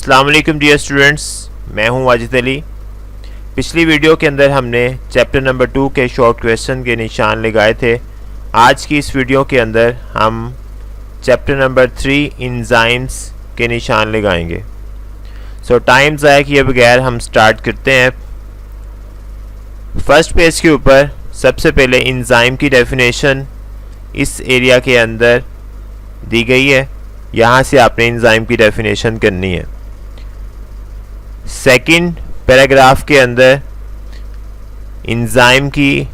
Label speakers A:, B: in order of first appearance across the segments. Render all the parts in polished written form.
A: अस्सलाम वालेकुम dear students, मैं हूं वाजिद अली। पिछली वीडियो के अंदर हमने चैप्टर नंबर 2 के शॉर्ट क्वेश्चन के निशान लगाए थे। आज की इस वीडियो के अंदर हम चैप्टर नंबर 3 एंजाइम्स के निशान लगाएंगे। सो टाइम ज़ाया किए बगैर हम स्टार्ट करते हैं। फर्स्ट पेज के ऊपर सबसे पहले एंजाइम की डेफिनेशन इस एरिया के अंदर दी गई है। यहाँ से आपने एंजाइम की डेफिनेशन करनी है। सेकंड पैराग्राफ के अंदर एंजाइम की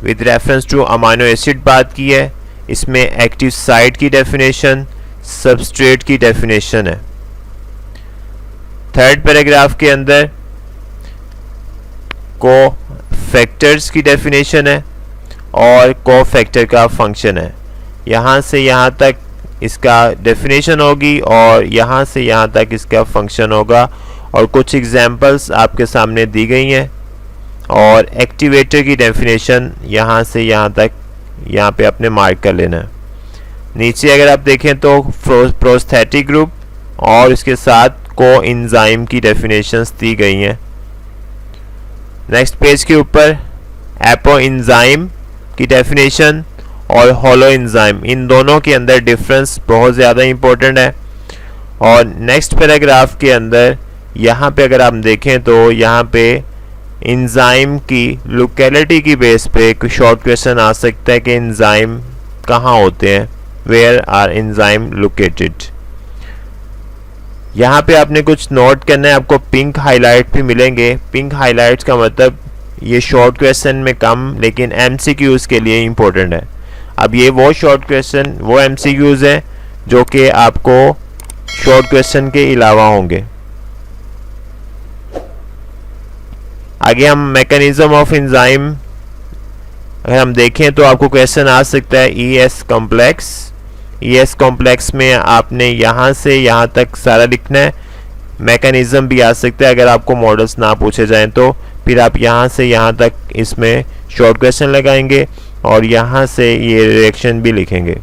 A: with reference to amino acid बात की है। इसमें एक्टिव साइट की डेफिनेशन, सबस्ट्रेट की डेफिनेशन है। थर्ड पैराग्राफ के अंदर को फैक्टर्स की डेफिनेशन है और को फैक्टर का फंक्शन है। यहाँ से यहाँ तक इसका डेफिनेशन होगी और यहाँ से यहाँ तक इसका फंक्शन होगा और कुछ एग्जांपल्स आपके सामने दी गई हैं। और एक्टिवेटर की डेफिनेशन यहाँ से यहाँ तक यहाँ पे आपने मार्क कर लेना है। नीचे अगर आप देखें तो प्रोस्थेटिक ग्रुप और इसके साथ को एंजाइम की डेफिनेशंस दी गई हैं। नेक्स्ट पेज के ऊपर एपो एंजाइम की डेफिनेशन और होलो एंजाइम, इन दोनों के अंदर डिफरेंस बहुत ज़्यादा इंपॉर्टेंट है। और नेक्स्ट पैराग्राफ के अंदर यहाँ पे अगर आप देखें तो यहाँ पे एंजाइम की लोकेलिटी की बेस पे एक शॉर्ट क्वेश्चन आ सकता है कि एंजाइम कहाँ होते हैं, वेयर आर एंजाइम लोकेटेड। यहाँ पे आपने कुछ नोट करना है। आपको पिंक हाईलाइट भी मिलेंगे। पिंक हाईलाइट्स का मतलब ये शॉर्ट क्वेश्चन में कम लेकिन एमसीक्यूज़ के लिए इम्पोर्टेंट है। अब ये वो शॉर्ट क्वेश्चन, वो एमसीक्यूज़ हैं जो कि आपको शॉर्ट क्वेश्चन के अलावा होंगे। आगे हम मैकेनिज्म ऑफ एंजाइम अगर हम देखें तो आपको क्वेश्चन आ सकता है ईएस कॉम्प्लेक्स। ईएस कॉम्प्लेक्स में आपने यहाँ से यहाँ तक सारा लिखना है। मैकेनिज्म भी आ सकता है अगर आपको मॉडल्स ना पूछे जाएं तो फिर आप यहाँ से यहाँ तक इसमें शॉर्ट क्वेश्चन लगाएंगे और यहाँ से ये रिएक्शन भी लिखेंगे।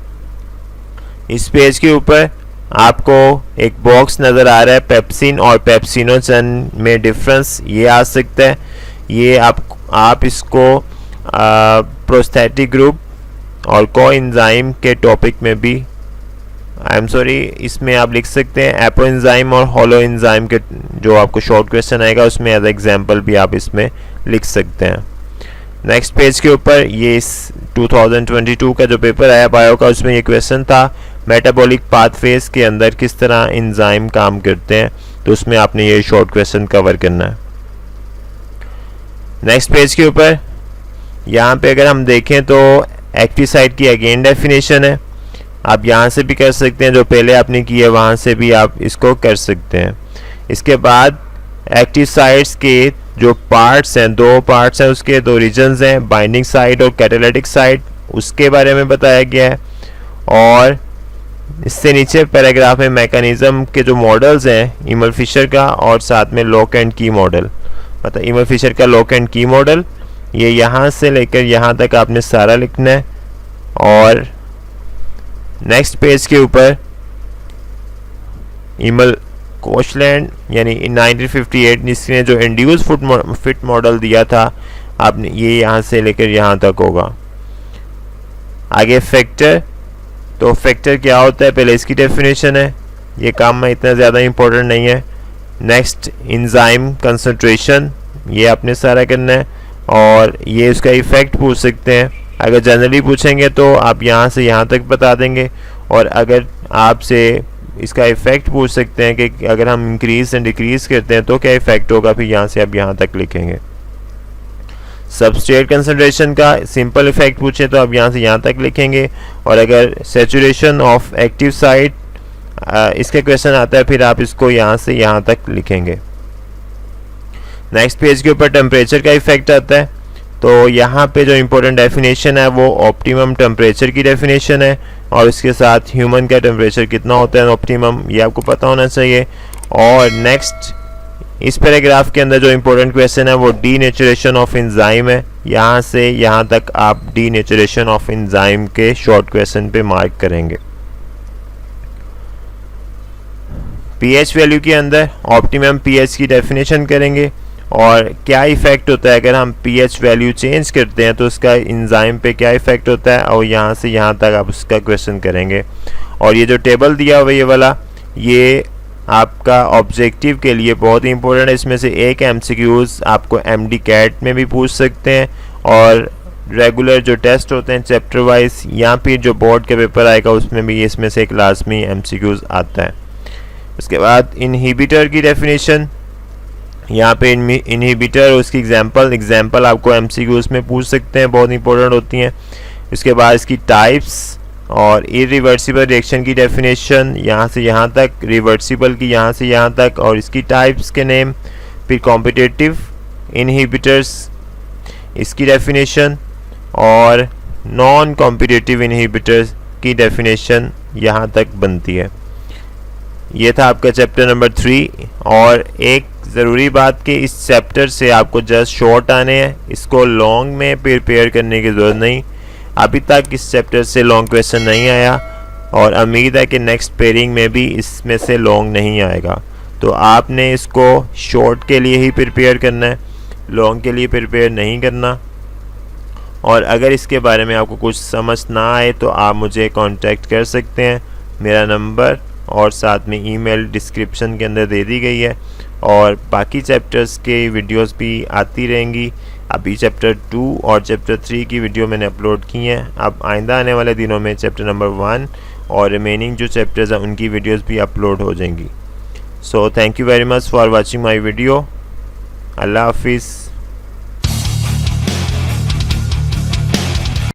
A: इस पेज के ऊपर आपको एक बॉक्स नज़र आ रहा है, पेप्सिन और पेप्सिनोजन में डिफरेंस ये आ सकता है। ये आप इसको प्रोस्थेटिक ग्रुप और को एंजाइम के टॉपिक में भी इसमें आप लिख सकते हैं। एपो एंजाइम और होलो एंजाइम के जो आपको शॉर्ट क्वेश्चन आएगा उसमें एज एग्जांपल भी आप इसमें लिख सकते हैं। नेक्स्ट पेज के ऊपर ये 2022 का जो पेपर आया बायो का, उसमें ये क्वेश्चन था मेटाबॉलिक पाथवेज के अंदर किस तरह एंजाइम काम करते हैं, तो उसमें आपने ये शॉर्ट क्वेश्चन कवर करना है। नेक्स्ट पेज के ऊपर यहाँ पे अगर हम देखें तो एक्टिव साइट की अगेन डेफिनेशन है। आप यहाँ से भी कर सकते हैं, जो पहले आपने की है वहाँ से भी आप इसको कर सकते हैं। इसके बाद एक्टिव साइट्स के जो पार्ट्स हैं, दो पार्ट्स हैं उसके, दो रीजन्स हैं, बाइंडिंग साइट और कैटालिटिक साइट, उसके बारे में बताया गया है। और इससे नीचे पैराग्राफ में मैकेनिज्म के जो मॉडल्स हैं इमल फिशर का और साथ में लॉक एंड की मॉडल, मतलब इमल फिशर का लॉक एंड की मॉडल, ये यहाँ से लेकर यहाँ तक आपने सारा लिखना है। और नेक्स्ट पेज के ऊपर इमल कोशलैंड यानी 1958 इसने जो इंड्यूस फिट मॉडल दिया था, आपने ये यहाँ से लेकर यहाँ तक होगा। आगे फैक्टर, तो फैक्टर क्या होता है पहले इसकी डेफिनेशन है, ये काम में इतना ज़्यादा इंपॉर्टेंट नहीं है। नेक्स्ट एंजाइम कंसंट्रेशन, ये आपने सारा करना है। और ये उसका इफ़ेक्ट पूछ सकते हैं, अगर जनरली पूछेंगे तो आप यहाँ से यहाँ तक बता देंगे। और अगर आपसे इसका इफ़ेक्ट पूछ सकते हैं कि अगर हम इंक्रीज एंड डिक्रीज करते हैं तो क्या इफ़ेक्ट होगा, फिर यहाँ से आप यहाँ तक लिखेंगे। सबस्ट्रेट कंसंट्रेशन का सिंपल इफेक्ट पूछे तो आप यहाँ से यहाँ तक लिखेंगे। और अगर सैचुरेशन ऑफ एक्टिव साइट इसके क्वेश्चन आता है फिर आप इसको यहाँ से यहाँ तक लिखेंगे। नेक्स्ट पेज के ऊपर टेम्परेचर का इफेक्ट आता है, तो यहाँ पे जो इम्पोर्टेंट डेफिनेशन है वो ऑप्टिमम टेम्परेचर की डेफिनेशन है और इसके साथ ह्यूमन का टेम्परेचर कितना होता है ऑप्टिमम, ये आपको पता होना चाहिए। और नेक्स्ट इस पैराग्राफ के अंदर जो इम्पोर्टेंट क्वेश्चन है वो डीनेचुरेशन ऑफ एंजाइम है। यहाँ से यहाँ तक आप डीनेचुरेशन ऑफ एंजाइम के शॉर्ट क्वेश्चन पे मार्क करेंगे। पीएच वैल्यू के अंदर ऑप्टिमम पीएच की डेफिनेशन करेंगे और क्या इफ़ेक्ट होता है अगर हम पीएच वैल्यू चेंज करते हैं तो उसका एंजाइम पे क्या इफ़ेक्ट होता है, और यहाँ से यहाँ तक आप उसका क्वेश्चन करेंगे। और ये जो टेबल दिया हुआ ये वाला, ये आपका ऑब्जेक्टिव के लिए बहुत ही इंपॉर्टेंट है। इसमें से एक एमसीक्यूज़ आपको एमडी कैट में भी पूछ सकते हैं, और रेगुलर जो टेस्ट होते हैं चैप्टर वाइज या फिर जो बोर्ड का पेपर आएगा उसमें भी इसमें से एक लाजमी एमसीक्यूज़ आता है। उसके बाद इनहिबिटर की डेफिनेशन, यहाँ पे इनहिबिटर उसकी एग्जांपल आपको एमसीक्यूज़ में पूछ सकते हैं, बहुत इंपॉर्टेंट होती हैं। उसके बाद इसकी टाइप्स और इरिवर्सिबल रिएक्शन की डेफिनेशन, यहाँ से यहाँ तक, रिवर्सिबल की यहाँ से यहाँ तक, और इसकी टाइप्स के नेम, फिर कॉम्पिटिटिव इनहिबिटर्स इसकी डेफिनेशन और नॉन कॉम्पिटिटिव इनहिबिटर्स की डेफिनेशन यहाँ तक बनती है। ये था आपका चैप्टर नंबर 3। और एक ज़रूरी बात कि इस चैप्टर से आपको जस्ट शॉर्ट आने हैं, इसको लॉन्ग में प्रिपेयर करने की ज़रूरत नहीं। अभी तक इस चैप्टर से लॉन्ग क्वेश्चन नहीं आया और उम्मीद है कि नेक्स्ट पेयरिंग में भी इसमें से लॉन्ग नहीं आएगा। तो आपने इसको शॉर्ट के लिए ही प्रिपेयर करना है, लॉन्ग के लिए प्रिपेयर नहीं करना। और अगर इसके बारे में आपको कुछ समझ ना आए तो आप मुझे कांटेक्ट कर सकते हैं। मेरा नंबर और साथ में ईमेल डिस्क्रिप्शन के अंदर दे दी गई है, और बाकी चैप्टर्स के वीडियोस भी आती रहेंगी। अभी चैप्टर 2 और चैप्टर 3 की वीडियो मैंने अपलोड की हैं। अब आइंदा आने वाले दिनों में चैप्टर नंबर 1 और रिमेनिंग जो चैप्टर्स हैं उनकी वीडियोस भी अपलोड हो जाएंगी। So thank you very much for watching my video. अल्लाह हाफिज़।